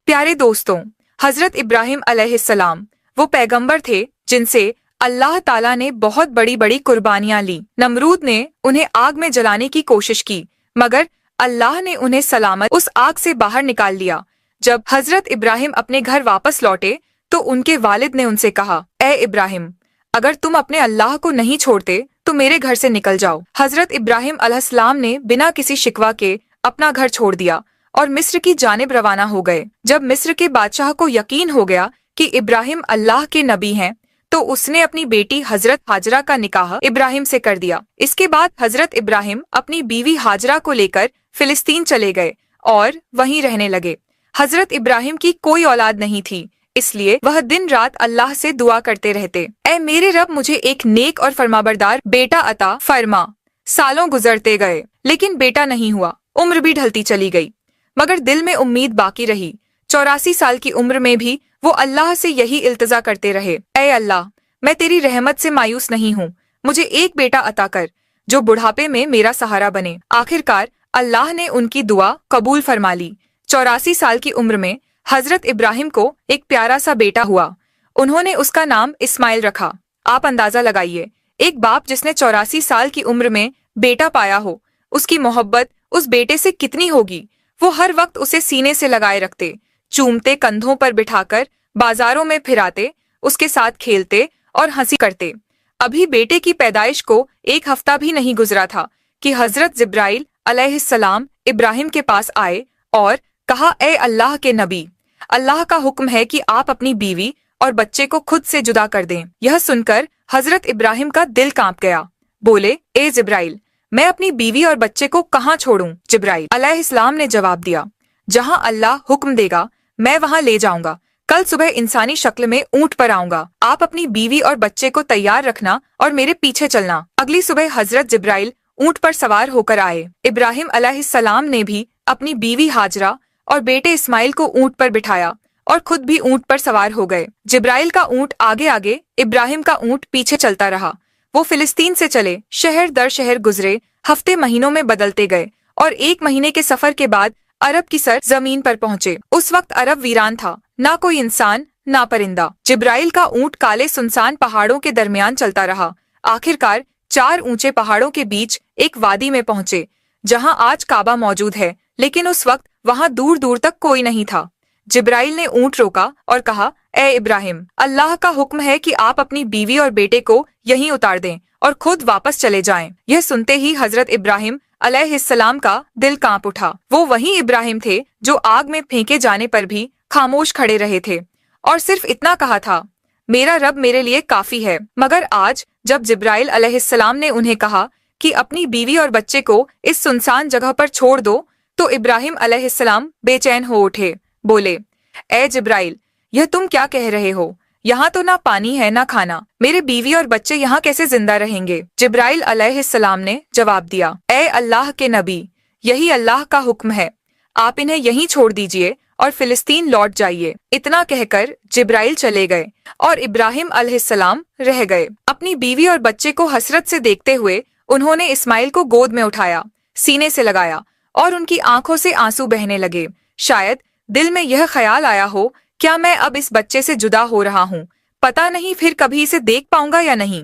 प्यारे दोस्तों, हजरत इब्राहिम अलैहिस्सलाम वो पैगंबर थे जिनसे अल्लाह ताला ने बहुत बड़ी बड़ी कुर्बानियां ली। नमरूद ने उन्हें आग में जलाने की कोशिश की, मगर अल्लाह ने उन्हें सलामत उस आग से बाहर निकाल लिया। जब हजरत इब्राहिम अपने घर वापस लौटे तो उनके वालिद ने उनसे कहा, ए इब्राहिम, अगर तुम अपने अल्लाह को नहीं छोड़ते तो मेरे घर से निकल जाओ। हजरत इब्राहिम अलैहिस्सलाम ने बिना किसी शिकवा के अपना घर छोड़ दिया और मिस्र की जानिब रवाना हो गए। जब मिस्र के बादशाह को यकीन हो गया कि इब्राहिम अल्लाह के नबी हैं, तो उसने अपनी बेटी हजरत हाजरा का निकाह इब्राहिम से कर दिया। इसके बाद हजरत इब्राहिम अपनी बीवी हाजरा को लेकर फिलिस्तीन चले गए और वहीं रहने लगे। हजरत इब्राहिम की कोई औलाद नहीं थी, इसलिए वह दिन रात अल्लाह से दुआ करते रहते, ऐ मेरे रब, मुझे एक नेक और फरमाबरदार बेटा अता फरमा। सालों गुजरते गए लेकिन बेटा नहीं हुआ। उम्र भी ढलती चली गई, मगर दिल में उम्मीद बाकी रही। 84 साल की उम्र में भी वो अल्लाह से यही इल्तिजा करते रहे, ऐ अल्लाह, मैं तेरी रहमत से मायूस नहीं हूँ, मुझे एक बेटा अता कर जो बुढ़ापे में मेरा सहारा बने। आखिरकार अल्लाह ने उनकी दुआ कबूल फरमा ली। 84 साल की उम्र में हजरत इब्राहिम को एक प्यारा सा बेटा हुआ। उन्होंने उसका नाम इस्माइल रखा। आप अंदाजा लगाइए, एक बाप जिसने 84 साल की उम्र में बेटा पाया हो, उसकी मोहब्बत उस बेटे से कितनी होगी। वो हर वक्त उसे सीने से लगाए रखते, चूमते, कंधों पर बिठाकर बाजारों में फिराते, उसके साथ खेलते और हंसी करते। अभी बेटे की पैदाइश को एक हफ्ता भी नहीं गुजरा था कि हजरत जिब्राइल अलैहिस्सलाम इब्राहिम के पास आए और कहा, ए अल्लाह के नबी, अल्लाह का हुक्म है कि आप अपनी बीवी और बच्चे को खुद से जुदा कर दें। यह सुनकर हजरत इब्राहिम का दिल कांप गया। बोले, ए जिब्राइल, मैं अपनी बीवी और बच्चे को कहाँ छोड़ूं? जिब्राइल अलैहिस्सलाम ने जवाब दिया, जहाँ अल्लाह हुक्म देगा मैं वहाँ ले जाऊंगा। कल सुबह इंसानी शक्ल में ऊंट पर आऊंगा। आप अपनी बीवी और बच्चे को तैयार रखना और मेरे पीछे चलना। अगली सुबह हजरत जिब्राइल ऊंट पर सवार होकर आए। इब्राहिम अलैहिस्सलाम ने भी अपनी बीवी हाजरा और बेटे इस्माइल को ऊंट पर बिठाया और खुद भी ऊंट पर सवार हो गए। जिब्राइल का ऊंट आगे आगे, इब्राहिम का ऊंट पीछे चलता रहा। वो फिलिस्तीन से चले, शहर दर शहर गुजरे, हफ्ते महीनों में बदलते गए और 1 महीने के सफर के बाद अरब की सर जमीन पर पहुंचे। उस वक्त अरब वीरान था, ना कोई इंसान ना परिंदा। जिब्राइल का ऊंट काले सुनसान पहाड़ों के दरमियान चलता रहा। आखिरकार 4 ऊंचे पहाड़ों के बीच एक वादी में पहुंचे, जहां आज काबा मौजूद है, लेकिन उस वक्त वहां दूर दूर तक कोई नहीं था। जिब्राइल ने ऊंट रोका और कहा, ए इब्राहिम, अल्लाह का हुक्म है कि आप अपनी बीवी और बेटे को यहीं उतार दें और खुद वापस चले जाएं। यह सुनते ही हजरत इब्राहिम अलैहिस्सलाम का दिल कांप उठा। वो वही इब्राहिम थे जो आग में फेंके जाने पर भी खामोश खड़े रहे थे और सिर्फ इतना कहा था, मेरा रब मेरे लिए काफी है। मगर आज जब जिब्राइल अलैहिस्सलाम ने उन्हें कहा कि अपनी बीवी और बच्चे को इस सुनसान जगह पर छोड़ दो, तो इब्राहिम अलैहिस्सलाम बेचैन हो उठे। बोले, ए जिब्राइल, यह तुम क्या कह रहे हो? यहाँ तो ना पानी है ना खाना, मेरे बीवी और बच्चे यहाँ कैसे जिंदा रहेंगे? जिब्राइल अलैहिस्सलाम ने जवाब दिया, ए अल्लाह के नबी, यही अल्लाह का हुक्म है, आप इन्हें यहीं छोड़ दीजिए और फिलिस्तीन लौट जाइए। इतना कहकर जिब्राइल चले गए और इब्राहिम अलैहिस्सलाम रह गए। अपनी बीवी और बच्चे को हसरत से देखते हुए उन्होंने इस्माइल को गोद में उठाया, सीने से लगाया और उनकी आंखों से आंसू बहने लगे। शायद दिल में यह ख्याल आया हो, क्या मैं अब इस बच्चे से जुदा हो रहा हूँ, पता नहीं फिर कभी इसे देख पाऊंगा या नहीं।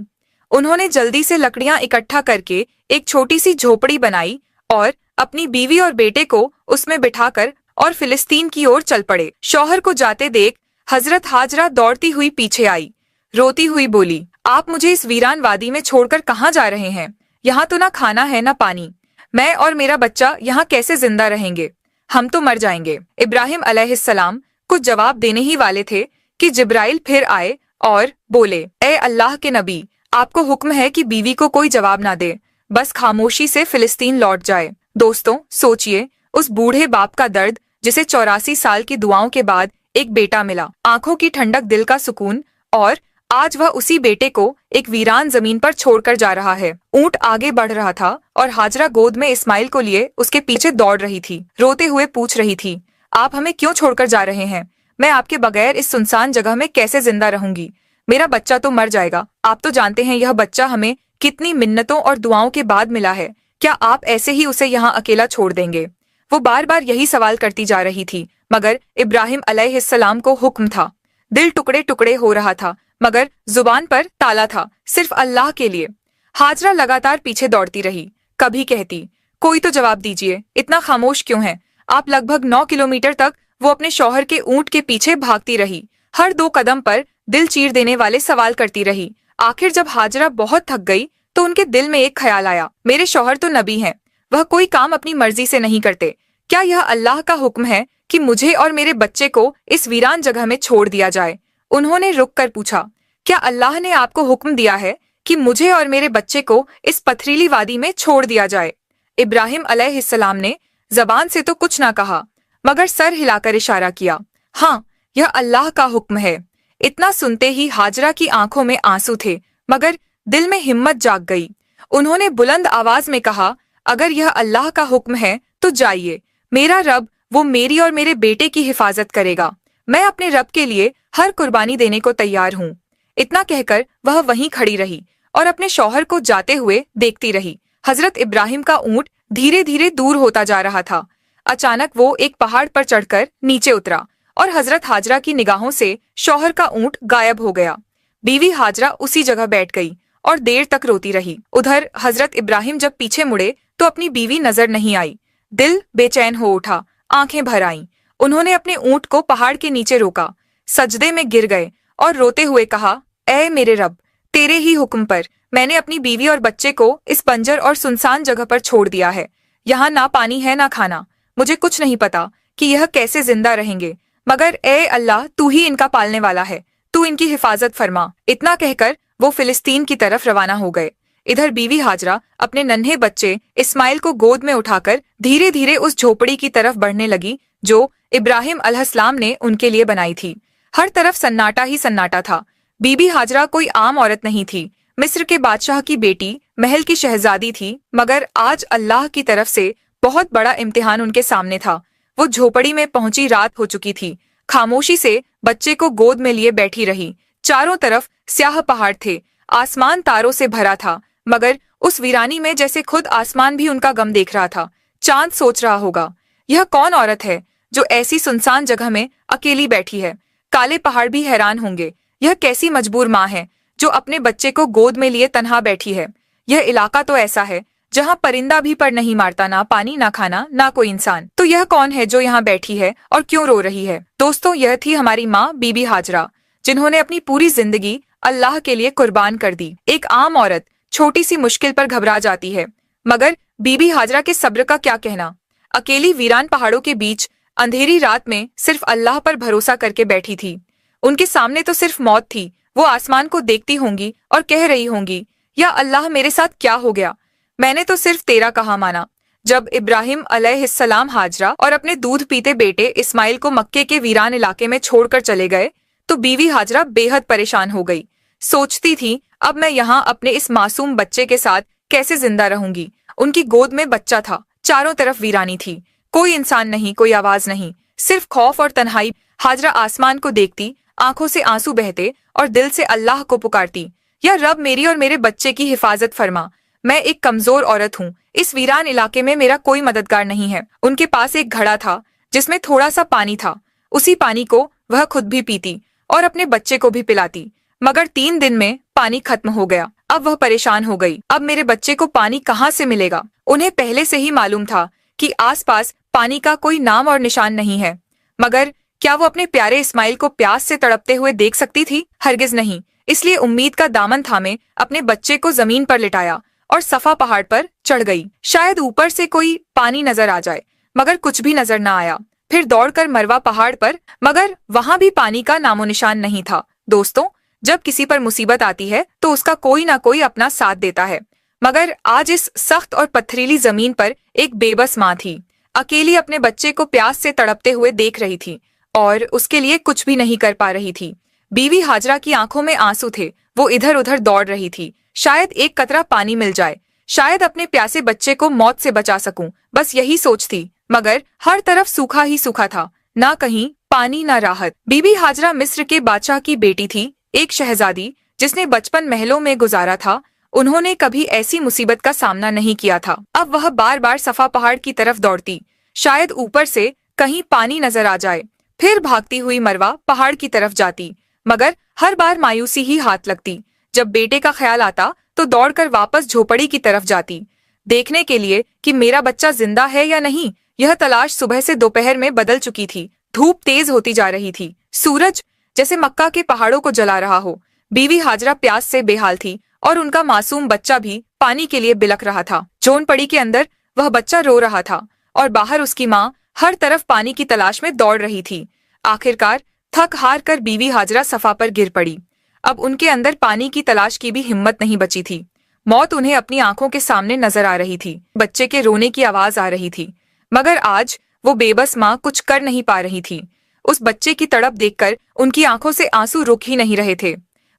उन्होंने जल्दी से लकड़ियां इकट्ठा करके एक छोटी सी झोपड़ी बनाई और अपनी बीवी और बेटे को उसमें बिठाकर और फिलिस्तीन की ओर चल पड़े। शौहर को जाते देख हजरत हाजरा दौड़ती हुई पीछे आई, रोती हुई बोली, आप मुझे इस वीरान वादी में छोड़कर कहाँ जा रहे हैं? यहाँ तो ना खाना है ना पानी, मैं और मेरा बच्चा यहाँ कैसे जिंदा रहेंगे? हम तो मर जाएंगे। इब्राहिम अलैहिस्सलाम कुछ जवाब देने ही वाले थे कि जिब्राइल फिर आए और बोले, ए अल्लाह के नबी, आपको हुक्म है कि बीवी को कोई जवाब ना दे, बस खामोशी से फिलिस्तीन लौट जाए। दोस्तों, सोचिए उस बूढ़े बाप का दर्द जिसे 84 साल की दुआओं के बाद एक बेटा मिला, आंखों की ठंडक, दिल का सुकून, और आज वह उसी बेटे को एक वीरान जमीन पर छोड़कर जा रहा है। ऊंट आगे बढ़ रहा था और हाजरा गोद में इस्माइल को लिए उसके पीछे दौड़ रही थी, रोते हुए पूछ रही थी, आप हमें क्यों छोड़कर जा रहे हैं? मैं आपके बगैर इस सुनसान जगह में कैसे जिंदा रहूंगी? मेरा बच्चा तो मर जाएगा। आप तो जानते हैं यह बच्चा हमें कितनी मिन्नतों और दुआओं के बाद मिला है, क्या आप ऐसे ही उसे यहाँ अकेला छोड़ देंगे? वो बार बार यही सवाल करती जा रही थी, मगर इब्राहिम अलैहिस्सलाम को हुक्म था। दिल टुकड़े टुकड़े हो रहा था, मगर जुबान पर ताला था, सिर्फ अल्लाह के लिए। हाजरा लगातार पीछे दौड़ती रही। कभी कहती, कोई तो जवाब दीजिए, इतना खामोश क्यों है? आप लगभग 9 किलोमीटर तक वो अपने शौहर के ऊंट के पीछे भागती रही। हर 2 कदम पर दिल चीर देने वाले सवाल करती रही। आखिर जब हाजरा बहुत थक गई तो उनके दिल में एक ख्याल आया, मेरे शौहर तो नबी हैं, वह कोई काम अपनी मर्जी से नहीं करते। क्या यह अल्लाह का हुक्म है कि मुझे और मेरे बच्चे को इस वीरान जगह में छोड़ दिया जाए? उन्होंने रुक कर पूछा, क्या अल्लाह ने आपको हुक्म दिया है कि मुझे और मेरे बच्चे को इस पथरीली वादी में छोड़ दिया जाए? इब्राहिम अलैहिस्सलाम ने जबान से तो कुछ ना कहा, मगर सर हिलाकर इशारा किया, हाँ, यह अल्लाह का हुक्म है। इतना सुनते ही हाजरा की आंखों में आंसू थे, मगर दिल में हिम्मत जाग गई। उन्होंने बुलंद आवाज में कहा, अगर यह अल्लाह का हुक्म है तो जाइए, मेरा रब वो मेरी और मेरे बेटे की हिफाजत करेगा। मैं अपने रब के लिए हर कुर्बानी देने को तैयार हूँ। इतना कहकर वह वहीं खड़ी रही और अपने शौहर को जाते हुए देखती रही। हजरत इब्राहिम का ऊंट धीरे धीरे दूर होता जा रहा था। अचानक वो एक पहाड़ पर चढ़कर नीचे उतरा और हजरत हाजरा की निगाहों से शौहर का ऊंट गायब हो गया। बीवी हाजरा उसी जगह बैठ गई और देर तक रोती रही। उधर हजरत इब्राहिम जब पीछे मुड़े तो अपनी बीवी नजर नहीं आई। दिल बेचैन हो उठा, आंखें भर आईं। उन्होंने अपने ऊंट को पहाड़ के नीचे रोका, सजदे में गिर गए और रोते हुए कहा, ऐ मेरे रब, तेरे ही हुक्म पर मैंने अपनी बीवी और बच्चे को इस बंजर और सुनसान जगह पर छोड़ दिया है। यहाँ ना पानी है ना खाना। मुझे कुछ नहीं पता कि यह कैसे जिंदा रहेंगे, मगर ए अल्लाह, तू ही इनका पालने वाला है, तू इनकी हिफाजत फरमा। इतना कहकर वो फिलिस्तीन की तरफ रवाना हो गए। इधर बीवी हाजरा अपने नन्हे बच्चे इस्माइल को गोद में उठाकर धीरे धीरे उस झोपड़ी की तरफ बढ़ने लगी जो इब्राहिम अलैहिस्सलाम ने उनके लिए बनाई थी। हर तरफ सन्नाटा ही सन्नाटा था। बीबी हाजरा कोई आम औरत नहीं थी, मिस्र के बादशाह की बेटी, महल की शहजादी थी, मगर आज अल्लाह की तरफ से बहुत बड़ा इम्तिहान उनके सामने था। वो झोपड़ी में पहुंची रात हो चुकी थी। खामोशी से बच्चे को गोद में लिए बैठी रही। चारों तरफ स्याह पहाड़ थे, आसमान तारों से भरा था, मगर उस वीरानी में जैसे खुद आसमान भी उनका गम देख रहा था। चांद सोच रहा होगा, यह कौन औरत है जो ऐसी सुनसान जगह में अकेली बैठी है? काले पहाड़ भी हैरान होंगे, यह कैसी मजबूर माँ है जो अपने बच्चे को गोद में लिए तन्हा बैठी है। यह इलाका तो ऐसा है जहाँ परिंदा भी पर नहीं मारता, ना पानी ना खाना ना कोई इंसान। तो यह कौन है जो यहाँ बैठी है और क्यों रो रही है? दोस्तों, यह थी हमारी माँ बीबी हाजरा, जिन्होंने अपनी पूरी जिंदगी अल्लाह के लिए कुर्बान कर दी। एक आम औरत छोटी सी मुश्किल पर घबरा जाती है, मगर बीबी हाजरा के सब्र का क्या कहना। अकेली वीरान पहाड़ों के बीच अंधेरी रात में सिर्फ अल्लाह पर भरोसा करके बैठी थी। उनके सामने तो सिर्फ मौत थी। वो आसमान को देखती होंगी और कह रही होंगी, या अल्लाह, मेरे साथ क्या हो गया? मैंने तो सिर्फ तेरा कहा माना। जब इब्राहिम अलैहिस्सलाम हाजरा और अपने दूध पीते बेटे इस्माइल को मक्के के वीरान इलाके में छोड़कर चले गए तो बीवी हाजरा बेहद परेशान हो गई। सोचती थी, अब मैं यहाँ अपने इस मासूम बच्चे के साथ कैसे जिंदा रहूंगी। उनकी गोद में बच्चा था, चारों तरफ वीरानी थी, कोई इंसान नहीं, कोई आवाज नहीं, सिर्फ खौफ और तन्हाई। हाजरा आसमान को देखती, आंखों से आंसू बहते और दिल से अल्लाह को पुकारती, या रब, मेरी और मेरे बच्चे की हिफाजत फरमा। मैं एक कमजोर औरत हूँ, इस वीरान इलाके में मेरा कोई मददगार नहीं है। उनके पास एक घड़ा था जिसमें थोड़ा सा पानी था। उसी पानी को वह खुद भी पीती और अपने बच्चे को भी पिलाती, मगर 3 दिन में पानी खत्म हो गया। अब वह परेशान हो गई, अब मेरे बच्चे को पानी कहाँ से मिलेगा? उन्हें पहले से ही मालूम था कि आसपास पानी का कोई नाम और निशान नहीं है, मगर क्या वो अपने प्यारे इस्माइल को प्यास से तड़पते हुए देख सकती थी? हरगिज नहीं। इसलिए उम्मीद का दामन थामे अपने बच्चे को जमीन पर लिटाया और सफा पहाड़ पर चढ़ गई। शायद ऊपर से कोई पानी नजर आ जाए, मगर कुछ भी नजर न आया। फिर दौड़कर मरवा पहाड़ पर, मगर वहां भी पानी का नामो निशान नहीं था। दोस्तों, जब किसी पर मुसीबत आती है तो उसका कोई ना कोई अपना साथ देता है, मगर आज इस सख्त और पथरीली जमीन पर एक बेबस माँ थी, अकेली अपने बच्चे को प्यास से तड़पते हुए देख रही थी और उसके लिए कुछ भी नहीं कर पा रही थी। बीवी हाजरा की आंखों में आंसू थे, वो इधर उधर दौड़ रही थी। शायद एक कतरा पानी मिल जाए, शायद अपने प्यासे बच्चे को मौत से बचा सकूं, बस यही सोच थी, मगर हर तरफ सूखा ही सूखा था, ना कहीं पानी ना राहत। बीबी हाजरा मिस्र के बादशाह की बेटी थी, एक शहजादी जिसने बचपन महलों में गुजारा था। उन्होंने कभी ऐसी मुसीबत का सामना नहीं किया था। अब वह बार बार सफा पहाड़ की तरफ दौड़ती, शायद ऊपर से कहीं पानी नजर आ जाए। फिर भागती हुई मरवा पहाड़ की तरफ जाती, मगर हर बार मायूसी ही हाथ लगती। जब बेटे का ख्याल आता तो दौड़कर वापस झोपड़ी की तरफ जाती, देखने के लिए कि मेरा बच्चा जिंदा है या नहीं। यह तलाश सुबह से दोपहर में बदल चुकी थी। धूप तेज होती जा रही थी, सूरज जैसे मक्का के पहाड़ों को जला रहा हो। बीवी हाजरा प्यास से बेहाल थी और उनका मासूम बच्चा भी पानी के लिए बिलख रहा था। झोंपड़ी के अंदर वह बच्चा रो रहा था और बाहर उसकी माँ हर तरफ पानी की तलाश में दौड़ रही थी। आखिरकार थक हार कर बीवी हाजरा सफा पर गिर पड़ी। अब उनके अंदर पानी की तलाश की भी हिम्मत नहीं बची थी। मौत उन्हें अपनी आंखों के सामने नजर आ रही थी। बच्चे के रोने की आवाज आ रही थी, मगर आज वो बेबस माँ कुछ कर नहीं पा रही थी। उस बच्चे की तड़प देखकर उनकी आंखों से आंसू रुक ही नहीं रहे थे।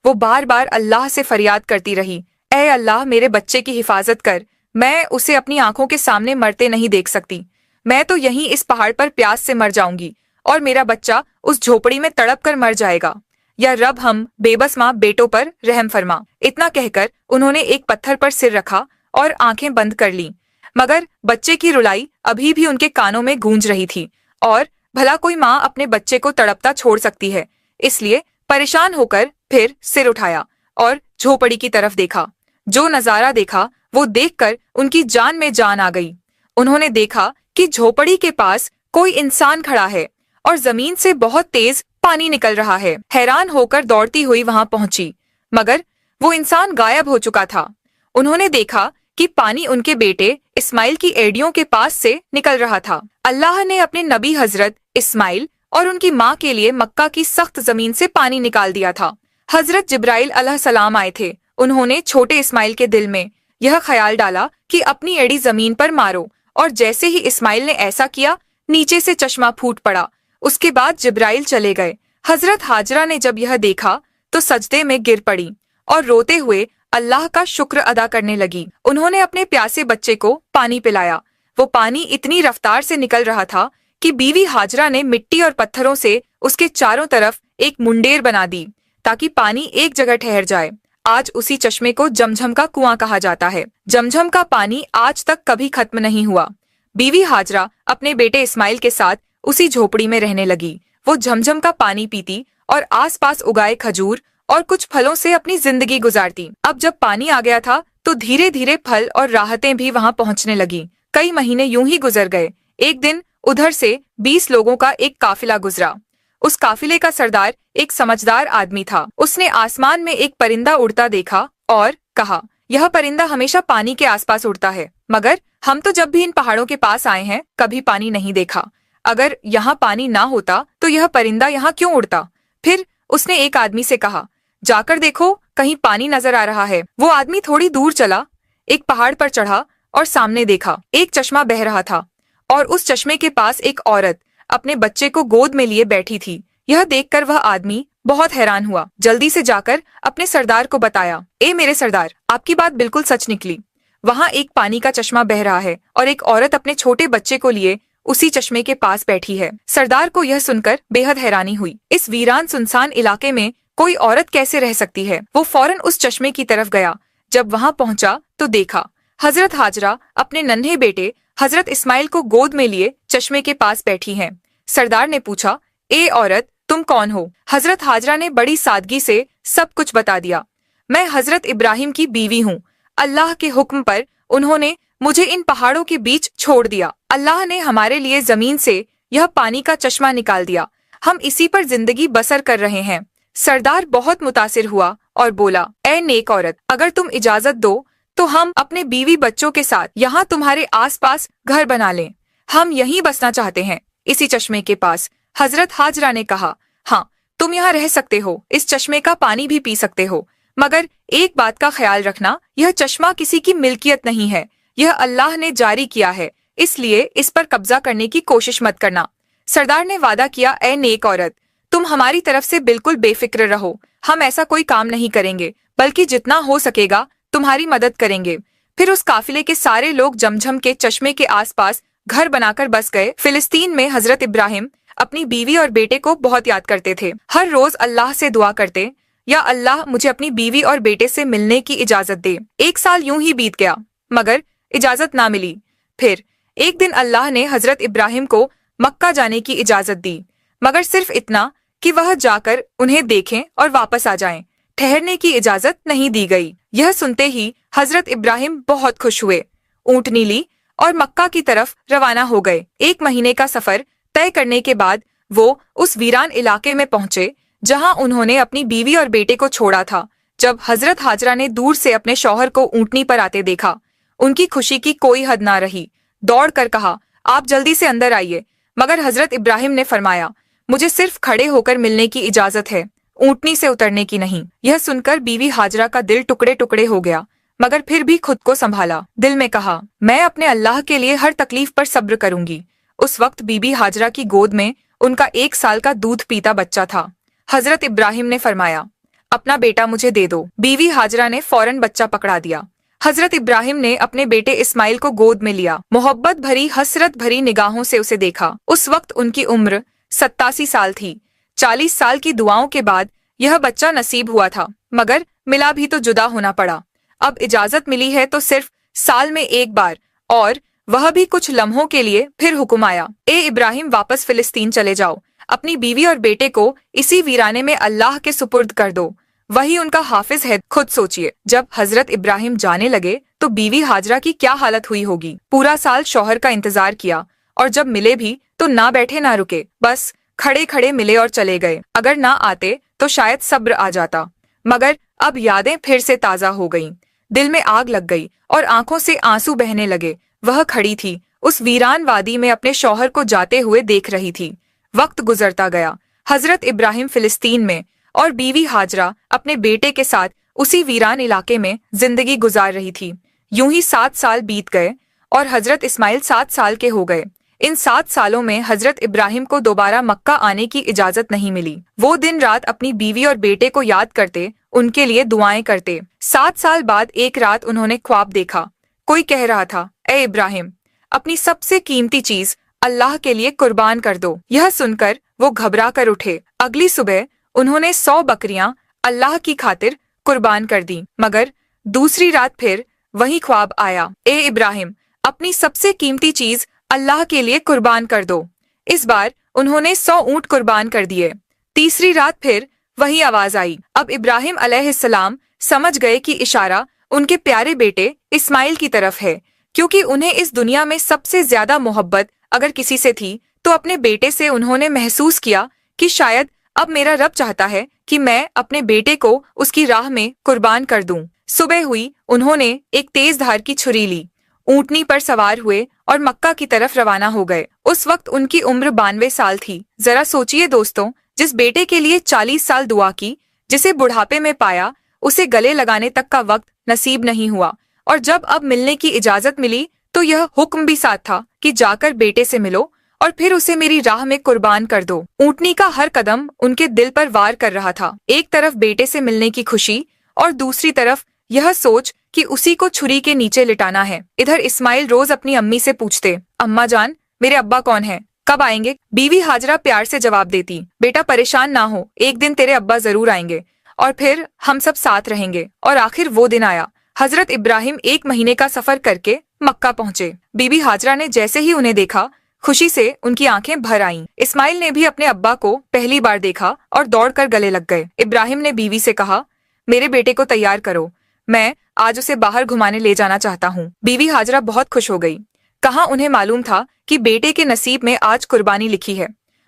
वो बार बार अल्लाह से फरियाद करती रही, ऐ अल्लाह मेरे बच्चे की हिफाजत कर, मैं उसे अपनी आंखों के सामने मरते नहीं देख सकती। मैं तो यहीं इस पहाड़ पर प्यास से मर जाऊंगी और मेरा बच्चा उस झोपड़ी में तड़प कर मर जाएगा। या रब हम बेबस माँ बेटों पर रहम फरमा। इतना कहकर उन्होंने एक पत्थर पर सिर रखा और आंखें बंद कर लीं। मगर बच्चे की रुलाई अभी भी उनके कानों में गूंज रही थी और भला कोई माँ अपने बच्चे को तड़पता छोड़ सकती है। इसलिए परेशान होकर फिर सिर उठाया और झोपड़ी की तरफ देखा। जो नजारा देखा वो देखकर उनकी जान में जान आ गई। उन्होंने देखा कि झोपड़ी के पास कोई इंसान खड़ा है और जमीन से बहुत तेज पानी निकल रहा है। हैरान होकर दौड़ती हुई वहां पहुंची, मगर वो इंसान गायब हो चुका था। उन्होंने देखा कि पानी उनके बेटे इस्माइल की एड़ियों के पास से निकल रहा था। अल्लाह ने अपने नबी हजरत इस्माइल और उनकी माँ के लिए मक्का की सख्त जमीन से पानी निकाल दिया था। हजरत जिब्राइल अलैहिस्सलाम आए थे। उन्होंने छोटे इस्माइल के दिल में यह ख्याल डाला कि अपनी एड़ी जमीन पर मारो, और जैसे ही इस्माइल ने ऐसा किया, नीचे से चश्मा फूट पड़ा। उसके बाद जिब्राइल चले गए। हजरत हाजरा ने जब यह देखा तो सजदे में गिर पड़ी और रोते हुए अल्लाह का शुक्र अदा करने लगी। उन्होंने अपने प्यासे बच्चे को पानी पिलाया। वो पानी इतनी रफ्तार से निकल रहा था कि बीवी हाजरा ने मिट्टी और पत्थरों से उसके चारों तरफ एक मुंडेर बना दी ताकि पानी एक जगह ठहर जाए। आज उसी चश्मे को जमझम का कुआं कहा जाता है। जमझम का पानी आज तक कभी खत्म नहीं हुआ। बीवी हाजरा अपने बेटे इस्माइल के साथ उसी झोपड़ी में रहने लगी। वो झमझम का पानी पीती और आसपास उगाए खजूर और कुछ फलों से अपनी जिंदगी गुजारती। अब जब पानी आ गया था तो धीरे धीरे फल और राहतें भी वहां पहुंचने लगी। कई महीने यूं ही गुजर गए। एक दिन उधर से 20 लोगों का एक काफिला गुजरा। उस काफिले का सरदार एक समझदार आदमी था। उसने आसमान में एक परिंदा उड़ता देखा और कहा, यह परिंदा हमेशा पानी के आसपास उड़ता है, मगर हम तो जब भी इन पहाड़ों के पास आए हैं कभी पानी नहीं देखा। अगर यहाँ पानी ना होता तो यह परिंदा यहाँ क्यों उड़ता? फिर उसने एक आदमी से कहा, जाकर देखो कहीं पानी नजर आ रहा है। वो आदमी थोड़ी दूर चला, एक पहाड़ पर चढ़ा और सामने देखा एक चश्मा बह रहा था और उस चश्मे के पास एक औरत अपने बच्चे को गोद में लिए बैठी थी। यह देखकर वह आदमी बहुत हैरान हुआ। जल्दी से जाकर अपने सरदार को बताया, ए मेरे सरदार, आपकी बात बिल्कुल सच निकली। वहाँ एक पानी का चश्मा बह रहा है और एक औरत अपने छोटे बच्चे को लिए उसी चश्मे के पास बैठी है। सरदार को यह सुनकर बेहद हैरानी हुई। इस वीरान सुनसान इलाके में कोई औरत कैसे रह सकती है? वो फौरन उस चश्मे की तरफ गया। जब वहाँ पहुंचा तो देखा हजरत हाजरा अपने नन्हे बेटे हजरत इस्माइल को गोद में लिए चश्मे के पास बैठी हैं। सरदार ने पूछा, ए औरत, तुम कौन हो? हजरत हाजरा ने बड़ी सादगी से सब कुछ बता दिया। मैं हजरत इब्राहिम की बीवी हूँ। अल्लाह के हुक्म पर उन्होंने मुझे इन पहाड़ों के बीच छोड़ दिया। अल्लाह ने हमारे लिए जमीन से यह पानी का चश्मा निकाल दिया। हम इसी पर जिंदगी बसर कर रहे हैं। सरदार बहुत मुतासिर हुआ और बोला, ए नेक औरत, अगर तुम इजाजत दो तो हम अपने बीवी बच्चों के साथ यहाँ तुम्हारे आसपास घर बना लें। हम यहीं बसना चाहते हैं, इसी चश्मे के पास। हजरत हाजरा ने कहा, हाँ, तुम यहाँ रह सकते हो, इस चश्मे का पानी भी पी सकते हो, मगर एक बात का ख्याल रखना, यह चश्मा किसी की मिल्कियत नहीं है। यह अल्लाह ने जारी किया है, इसलिए इस पर कब्जा करने की कोशिश मत करना। सरदार ने वादा किया, ए नेक औरत, तुम हमारी तरफ से बिल्कुल बेफिक्र रहो। हम ऐसा कोई काम नहीं करेंगे, बल्कि जितना हो सकेगा तुम्हारी मदद करेंगे। फिर उस काफिले के सारे लोग जमझम के चश्मे के आसपास घर बनाकर बस गए। फिलिस्तीन में हजरत इब्राहिम अपनी बीवी और बेटे को बहुत याद करते थे। हर रोज अल्लाह से दुआ करते, या अल्लाह मुझे अपनी बीवी और बेटे से मिलने की इजाजत दे। 1 साल यूं ही बीत गया, मगर इजाजत ना मिली। फिर एक दिन अल्लाह ने हजरत इब्राहिम को मक्का जाने की इजाजत दी, मगर सिर्फ इतना कि वह जाकर उन्हें देखें और वापस आ जाएं। ठहरने की इजाजत नहीं दी गई। यह सुनते ही हजरत इब्राहिम बहुत खुश हुए, ऊँटनी ली और मक्का की तरफ रवाना हो गए। 1 महीने का सफर तय करने के बाद वो उस वीरान इलाके में पहुंचे जहां उन्होंने अपनी बीवी और बेटे को छोड़ा था। जब हजरत हाजरा ने दूर से अपने शौहर को ऊँटनी पर आते देखा, उनकी खुशी की कोई हद ना रही। दौड़ कर कहा, आप जल्दी से अंदर आइए। मगर हजरत इब्राहिम ने फरमाया, मुझे सिर्फ खड़े होकर मिलने की इजाजत है, ऊँटनी से उतरने की नहीं। यह सुनकर बीवी हाजरा का दिल टुकड़े टुकड़े हो गया, मगर फिर भी खुद को संभाला। दिल में कहा, मैं अपने अल्लाह के लिए हर तकलीफ पर सब्र करूंगी। उस वक्त बीबी हाजरा की गोद में उनका 1 साल का दूध पीता बच्चा था। हजरत इब्राहिम ने फरमाया, अपना बेटा मुझे दे दो। बीवी हाजरा ने फौरन बच्चा पकड़ा दिया। हजरत इब्राहिम ने अपने बेटे इस्माइल को गोद में लिया, मोहब्बत भरी हसरत भरी निगाहों से उसे देखा। उस वक्त उनकी उम्र 87 साल थी। 40 साल की दुआओं के बाद यह बच्चा नसीब हुआ था, मगर मिला भी तो जुदा होना पड़ा। अब इजाजत मिली है तो सिर्फ साल में 1 बार, और वह भी कुछ लम्हों के लिए। फिर हुक्म आया, ए इब्राहिम, वापस फिलिस्तीन चले जाओ। अपनी बीवी और बेटे को इसी वीराने में अल्लाह के सुपुर्द कर दो, वही उनका हाफिज है। खुद सोचिए, जब हजरत इब्राहिम जाने लगे तो बीवी हाजरा की क्या हालत हुई होगी। पूरा साल शौहर का इंतजार किया, और जब मिले भी तो ना बैठे ना रुके, बस खड़े खड़े मिले और चले गए। अगर ना आते तो शायद सब्र आ जाता, मगर अब यादें फिर से ताजा हो गईं। दिल में आग लग गई और आंखों से आंसू बहने लगे। वह खड़ी थी, उस वीरान वादी में अपने शौहर को जाते हुए देख रही थी। वक्त गुजरता गया। हजरत इब्राहिम फिलिस्तीन में और बीवी हाजरा अपने बेटे के साथ उसी वीरान इलाके में जिंदगी गुजार रही थी। यूं ही 7 साल बीत गए और हजरत इस्माइल 7 साल के हो गए। इन 7 सालों में हजरत इब्राहिम को दोबारा मक्का आने की इजाजत नहीं मिली। वो दिन रात अपनी बीवी और बेटे को याद करते, उनके लिए दुआएं करते। 7 साल बाद एक रात उन्होंने ख्वाब देखा। कोई कह रहा था, ए इब्राहिम, अपनी सबसे कीमती चीज अल्लाह के लिए कुर्बान कर दो। यह सुनकर वो घबरा कर उठे। अगली सुबह उन्होंने 100 बकरियां अल्लाह की खातिर कुर्बान कर दी। मगर दूसरी रात फिर वही ख्वाब आया, ए इब्राहिम, अपनी सबसे कीमती चीज अल्लाह के लिए कुर्बान कर दो। इस बार उन्होंने 100 ऊंट कुर्बान कर दिए। तीसरी रात फिर वही आवाज आई। अब इब्राहिम अलैहिस्सलाम समझ गए कि इशारा उनके प्यारे बेटे इस्माइल की तरफ है, क्योंकि उन्हें इस दुनिया में सबसे ज्यादा मोहब्बत अगर किसी से थी तो अपने बेटे से। उन्होंने महसूस किया कि शायद अब मेरा रब चाहता है कि मैं अपने बेटे को उसकी राह में कुर्बान कर दूं। सुबह हुई, उन्होंने एक तेज धार की छुरी ली, ऊंटनी पर सवार हुए और मक्का की तरफ रवाना हो गए। उस वक्त उनकी उम्र 92 साल थी। जरा सोचिए दोस्तों, जिस बेटे के लिए 40 साल दुआ की, जिसे बुढ़ापे में पाया, उसे गले लगाने तक का वक्त नसीब नहीं हुआ, और जब अब मिलने की इजाजत मिली तो यह हुक्म भी साथ था कि जाकर बेटे से मिलो और फिर उसे मेरी राह में कुर्बान कर दो। ऊंटनी का हर कदम उनके दिल पर वार कर रहा था। एक तरफ बेटे से मिलने की खुशी और दूसरी तरफ यह सोच कि उसी को छुरी के नीचे लिटाना है। इधर इस्माइल रोज अपनी अम्मी से पूछते, अम्मा जान, मेरे अब्बा कौन है, कब आएंगे? बीवी हाजरा प्यार से जवाब देती, बेटा परेशान ना हो, एक दिन तेरे अब्बा जरूर आएंगे और फिर हम सब साथ रहेंगे। और आखिर वो दिन आया। हजरत इब्राहिम 1 महीने का सफर करके मक्का पहुंचे। बीबी हाजरा ने जैसे ही उन्हें देखा, खुशी से उनकी आंखें भर आईं। इस्माइल ने भी अपने अब्बा को पहली बार देखा और दौड़कर गले लग गए। इब्राहिम ने बीवी से कहा, मेरे बेटे को तैयार करो, मैं आज उसे बाहर घुमाने ले जाना चाहता हूँ। बीवी हाजरा बहुत खुश हो गई। कहाँ उन्हें मालूम था कि बेटे के नसीब में आज कुर्बानी लिखी है।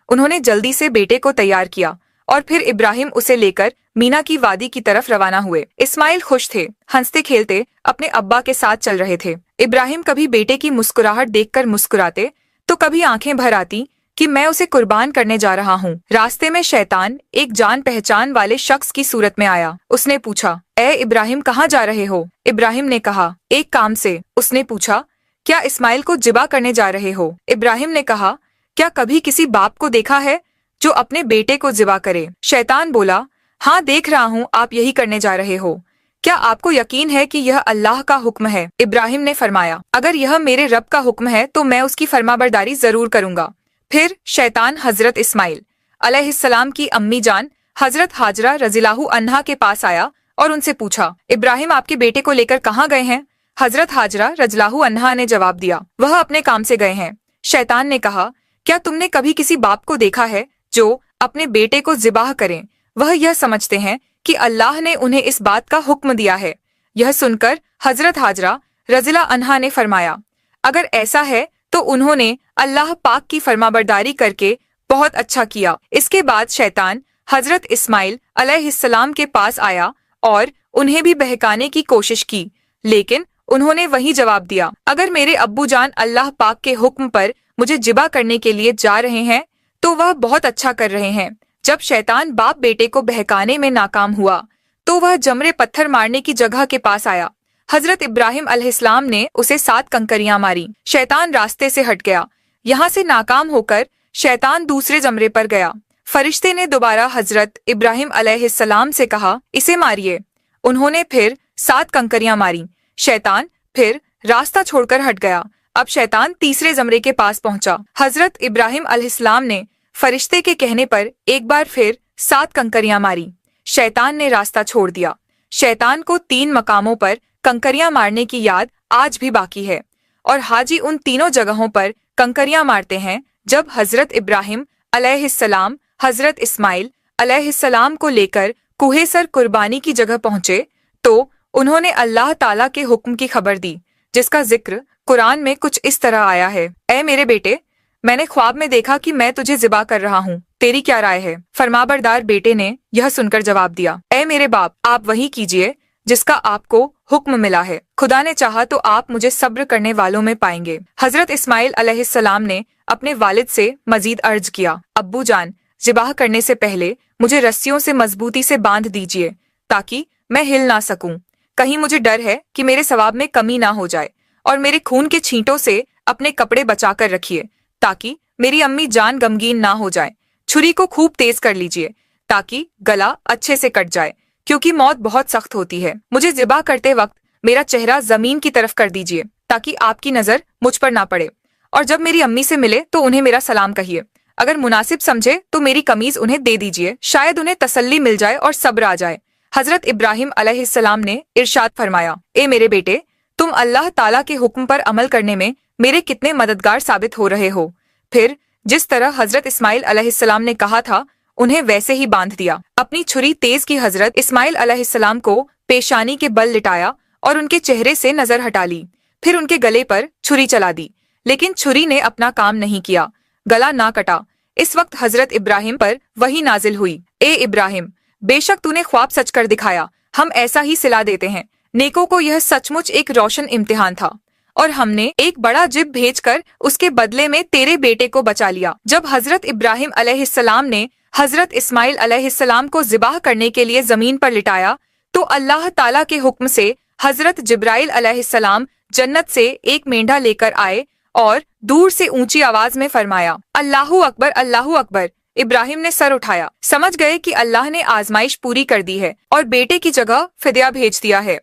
उन्होंने जल्दी से बेटे को तैयार किया और फिर इब्राहिम उसे लेकर मीना की वादी की तरफ रवाना हुए। इस्माइल खुश थे, हंसते खेलते अपने अब्बा के साथ चल रहे थे। इब्राहिम कभी बेटे की मुस्कुराहट देखकर मुस्कुराते तो कभी आंखें भर आती कि मैं उसे कुर्बान करने जा रहा हूँ। रास्ते में शैतान एक जान पहचान वाले शख्स की सूरत में आया। उसने पूछा, ए इब्राहिम, कहाँ जा रहे हो? इब्राहिम ने कहा, एक काम से। उसने पूछा, क्या इस्माइल को जिबा करने जा रहे हो? इब्राहिम ने कहा, क्या कभी किसी बाप को देखा है जो अपने बेटे को जिबा करे? शैतान बोला, हाँ देख रहा हूँ आप यही करने जा रहे हो। क्या आपको यकीन है कि यह अल्लाह का हुक्म है? इब्राहिम ने फरमाया, अगर यह मेरे रब का हुक्म है तो मैं उसकी फरमाबरदारी जरूर करूंगा। फिर शैतान हजरत इस्माइल अलैहिस्सलाम की अम्मी जान हजरत हाजरा रज़ियल्लाहु अन्हा के पास आया और उनसे पूछा, इब्राहिम आपके बेटे को लेकर कहाँ गए हैं? हजरत हाजरा रज़ियल्लाहु अन्हा ने जवाब दिया, वह अपने काम से गए हैं। शैतान ने कहा, क्या तुमने कभी किसी बाप को देखा है जो अपने बेटे को ज़िबाह करें? वह यह समझते हैं कि अल्लाह ने उन्हें इस बात का हुक्म दिया है। यह सुनकर हजरत हाजरा रज़ियल्लाहु अन्हा ने फरमाया, अगर ऐसा है तो उन्होंने अल्लाह पाक की फरमाबरदारी करके बहुत अच्छा किया। इसके बाद शैतान हजरत इस्माइल अलैहिस्सलाम के पास आया और उन्हें भी बहकाने की कोशिश की, लेकिन उन्होंने वही जवाब दिया, अगर मेरे अब्बू जान अल्लाह पाक के हुक्म पर मुझे जिबा करने के लिए जा रहे हैं तो वह बहुत अच्छा कर रहे हैं। जब शैतान बाप बेटे को बहकाने में नाकाम हुआ तो वह जमरे पत्थर मारने की जगह के पास आया। हजरत इब्राहिम अलैहिस्सलाम ने उसे 7 कंकरियां मारी। शैतान रास्ते से हट गया। यहाँ से नाकाम होकर शैतान दूसरे जमरे पर गया। फरिश्ते ने दोबारा हजरत इब्राहिम अलैहिस्सलाम से कहा, इसे मारिए। उन्होंने फिर 7 कंकरियां मारी। शैतान फिर रास्ता छोड़कर हट गया। अब शैतान तीसरे जमरे के पास पहुंचा। हजरत इब्राहिम अलैहिस्सलाम ने फरिश्ते के कहने पर एक बार फिर 7 कंकरियां मारी। शैतान ने रास्ता छोड़ दिया। शैतान को 3 मकामों पर कंकरियां मारने की याद आज भी बाकी है और हाजी उन तीनों जगहों पर कंकरियां मारते हैं जब हजरत इब्राहिम अलैहिस्सलाम हजरत इस्माइल अलैहिस्सलाम को लेकर कुहेसर कुर्बानी की जगह पहुंचे तो उन्होंने अल्लाह ताला के हुक्म की खबर दी, जिसका जिक्र कुरान में कुछ इस तरह आया है, ऐ मेरे बेटे, मैंने ख्वाब में देखा कि मैं तुझे ज़िबा कर रहा हूँ, तेरी क्या राय है? फरमाबरदार बेटे ने यह सुनकर जवाब दिया, ऐ मेरे बाप, आप वही कीजिए जिसका आपको हुक्म मिला है। खुदा ने चाहा तो आप मुझे सब्र करने वालों में पाएंगे। हजरत इस्माइल अलैहिस्सलाम ने अपने वालिद से मजीद अर्ज किया, अब्बू जान, ज़िबाह करने से पहले मुझे रस्सियों से मजबूती से बांध दीजिए ताकि मैं हिल ना सकूं। कहीं मुझे डर है कि मेरे सवाब में कमी ना हो जाए, और मेरे खून के छींटों से अपने कपड़े बचाकर रखिए ताकि मेरी अम्मी जान गमगीन ना हो जाए। छुरी को खूब तेज कर लीजिए ताकि गला अच्छे से कट जाए, क्योंकि मौत बहुत सख्त होती है। मुझे ज़िबा करते वक्त मेरा चेहरा जमीन की तरफ कर दीजिए ताकि आपकी नजर मुझ पर ना पड़े, और जब मेरी अम्मी से मिले तो उन्हें मेरा सलाम कहिए। अगर मुनासिब समझे तो मेरी कमीज उन्हें दे दीजिए, शायद उन्हें तसल्ली मिल जाए और सब्र आ जाए। हजरत इब्राहिम अलैहिस्सलाम ने इरशाद फरमाया, ए मेरे बेटे, तुम अल्लाह ताला के हुक्म पर अमल करने में मेरे कितने मददगार साबित हो रहे हो। फिर जिस तरह हजरत इस्माइल अलैहिस्सलाम ने कहा था उन्हें वैसे ही बांध दिया। अपनी छुरी तेज की हजरत इस्माइल अलैहिस्सलाम को पेशानी के बल लिटाया और उनके चेहरे से नजर हटा ली। फिर उनके गले पर छुरी चला दी, लेकिन छुरी ने अपना काम नहीं किया, गला ना कटा। इस वक्त हजरत इब्राहिम पर वही नाजिल हुई, ए इब्राहिम, बेशक तूने ख्वाब सच कर दिखाया, हम ऐसा ही सिला देते हैं। नेकों को यह सचमुच एक रोशन इम्तिहान था और हमने एक बड़ा जिब भेजकर उसके बदले में तेरे बेटे को बचा लिया। जब हजरत इब्राहिम अलैहिस्सलाम ने हजरत इस्माइल अलैहिस्सलाम को ज़िबाह करने के लिए जमीन पर लिटाया तो अल्लाह ताला के हुक्म से हजरत जिब्राइल अलैहिस्सलाम जन्नत से एक मेंढा लेकर आए और दूर से ऊंची आवाज में फरमाया, अल्लाहू अकबर, अल्लाहू अकबर। इब्राहिम ने सर उठाया, समझ गए कि अल्लाह ने आजमाइश पूरी कर दी है और बेटे की जगह फिदिया भेज दिया है।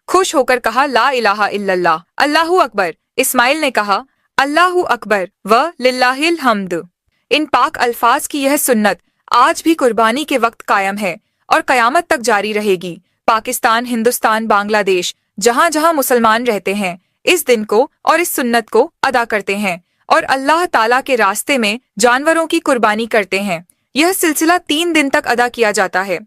खुश होकर कहा, ला इलाहा इल्लल्लाह, अल्लाहू अकबर। इस्माइल ने कहा, अल्लाहू अकबर व लिल्लाहिल हम्द। इन पाक अल्फाज की यह सुन्नत आज भी कुर्बानी के वक्त कायम है और कयामत तक जारी रहेगी। पाकिस्तान, हिंदुस्तान, बांग्लादेश, जहाँ जहाँ मुसलमान रहते हैं इस दिन को और इस सुन्नत को अदा करते हैं और अल्लाह ताला के रास्ते में जानवरों की कुर्बानी करते हैं। यह सिलसिला 3 दिन तक अदा किया जाता है,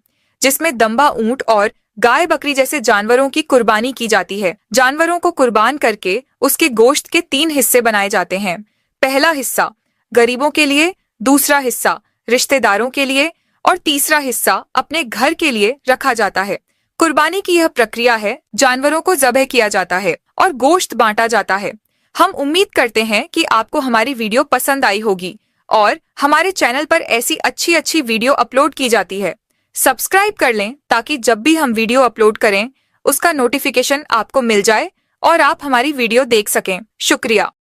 जिसमें दम्बा ऊंट और गाय बकरी जैसे जानवरों की कुर्बानी की जाती है। जानवरों को कुर्बान करके उसके गोश्त के 3 हिस्से बनाए जाते हैं। पहला हिस्सा गरीबों के लिए, दूसरा हिस्सा रिश्तेदारों के लिए और तीसरा हिस्सा अपने घर के लिए रखा जाता है। कुर्बानी की यह प्रक्रिया है, जानवरों को ज़बह किया जाता है और गोश्त बांटा जाता है। हम उम्मीद करते हैं कि आपको हमारी वीडियो पसंद आई होगी और हमारे चैनल पर ऐसी अच्छी अच्छी वीडियो अपलोड की जाती है। सब्सक्राइब कर लें ताकि जब भी हम वीडियो अपलोड करें उसका नोटिफिकेशन आपको मिल जाए और आप हमारी वीडियो देख सकें। शुक्रिया।